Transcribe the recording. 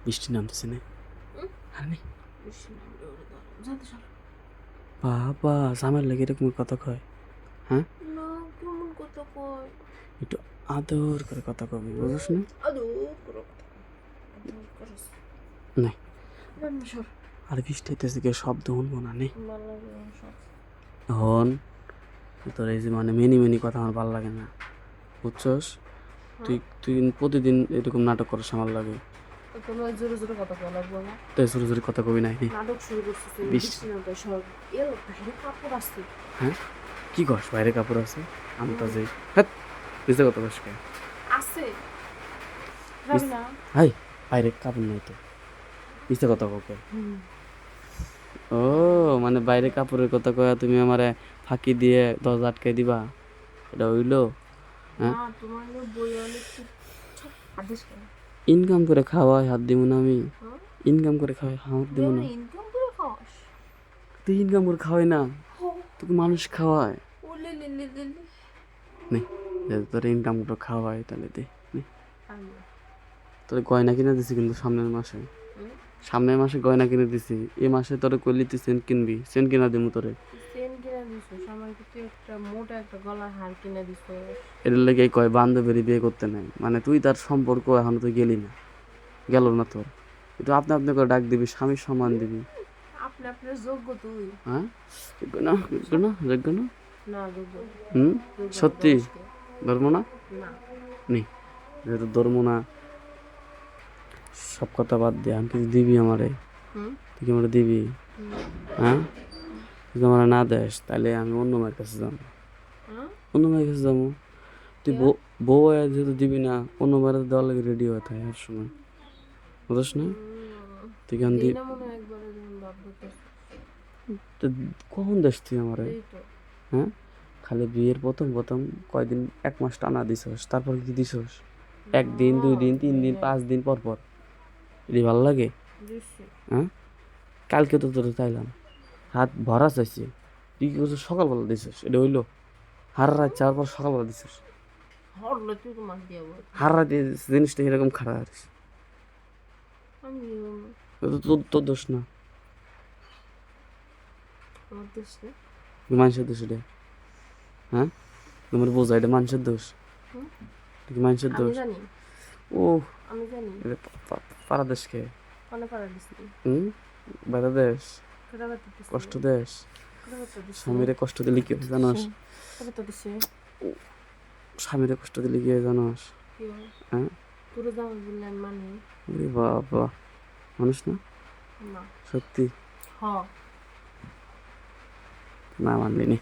বৃষ্টি নামতেছে না আরে বৃষ্টি নামলে ওরে ধরো যাতে সর বাবা জামার লেগে এরকম কথা কয় হ্যাঁ না কেমন কথা কয় একটু আদর করে কথা কবি বুঝছ না আদৌ পুরো কথা আদৌ করস না রান্না সর আর বৃষ্টি হইতেছে কি শব্দ শুনবো না নেই ভালো লাগে না সর হন তোর এই যে মানে মেনি মেনি কথা আমার ভালো লাগে না বুঝছস তুই তুই প্রতিদিন এরকম নাটক করিস আমার লাগে তোমার জোরে জোরে কথা বলা বাবা তাই জোরে জোরে কথা কবি নাই নাটক শুরু করছিস বৃষ্টি নামতে সর এর বাইরে কাপড় আসছে হ্যাঁ কি কস বাইরে কাপড় আছে আমি তো যাই হ্যাঁ বুঝতে কত কস কে আছে যাবি না হাই বাইরে কাপড় নাই তো বুঝতে কত কাউকে ও মানে বাইরে কাপড়ের কথা কয়া তুমি আমারে ফাঁকি দিয়ে দরজা আটকাই দিবা এটা হইলো না তোমার বই অনেক আদেশ কেন ইনকাম করে খাওয়াই হাত দিব না আমি হ্যাঁ ইনকাম করে খাওয়াই হাত দিব না ইনকাম করে খাওয়াস তুই ইনকাম করে খাওয়াই না তোকে মানুষ খাওয়ায় ওলে লে লে লে লে নে তোর ইনকাম করে খাওয়াই তাহলে দে নে আমি তোর গয়না কিনে দিছি কিন্তু সামনের মাসে গয়না কিনে দিছি এই মাসে তোরে কইলি তুই সেন্ট কিনবি সেন্ট কিনা দিমু তোরে চেন কিনে দিছিস আমাকে তুই একটা মোটা একটা গলার হার কিনে দিছিস এর লেগে কয় বান্ধবীর বিয়ে করতে নাই মানে তুই তার সম্পর্ক এখন তুই গেলি না গেল না তোর একটু আপনি আপনি করে ডাক দিবি স্বামীর সম্মান দিবি আপনি আপনার যোগ্য তুই হ্যাঁ যোগ্য না যোগ্য না যোগ্য না না যোগ্য হুম যোগ্য সত্যি দোষকে। ধর্ম না না নেই যেহেতু ধর্ম না সব কথা বাদ দিয়ে আমি কিছু দিবি আমারে হুম তুই কি আমারে দিবি হুম হ্যাঁ তুই আমার না দেস তাহলে আমি অন্য মায়ের কাছে যাবো হ্যাঁ অন্য মায়ের কাছে যাবো তুই বউ হয়ে যেহেতু দিবি না অন্য মায়ের দেওয়ার লাগে রেডি হয়ে থাকে আর সময় বুঝস না তুই কেন দি না মনে হয় একবারে যখন বাপ করতেছিস তো কখন দেস তুই আমারে এই তো হ্যাঁ খালি বিয়ের প্রথম প্রথম কয়দিন 1 মাস টানা দিছস তারপর কি দিছস 1 দিন 2 দিন 3 দিন 5 দিন পর পর এটি ভালো লাগে দিচ্ছি হ্যাঁ কালকে তো তোর চাইলাম হাত ভরা চাইছি তুই কি করছিস সকালবেলা দিছিস এটা হইলো হার রাত যাওয়ার পর সকালবেলা দিছিস হরলে তুই তো মাছ দিয়ে বল হার রাত জিনিসটা এরকম খারাপ আর আমি দিব না। তোর তোর দোষ না আমার দোষ না মানুষের দোষ এটা হ্যাঁ তোমার বোঝা এটা মানুষের দোষ হুম? এটা কি মানুষের আমি দোষ জানি ও আমি জানি পাড়া দেশকে অনেক পারা দিচ্ছি বেড়া দেশ কেটা বাতা দিচ্ছি কষ্ট দেশ কেটা বাতা দিচ্ছি স্বামীরে কষ্ট দিলে কি হয় জানোস কেটা বাতা দিচ্ছি স্বামীরে কষ্ট দিলে কি হয় জানোস কি হয় হ্যাঁ পুরো জামা বললেন মানে ওরে বাবা মানুষ না না সত্যি হ না মানলিনি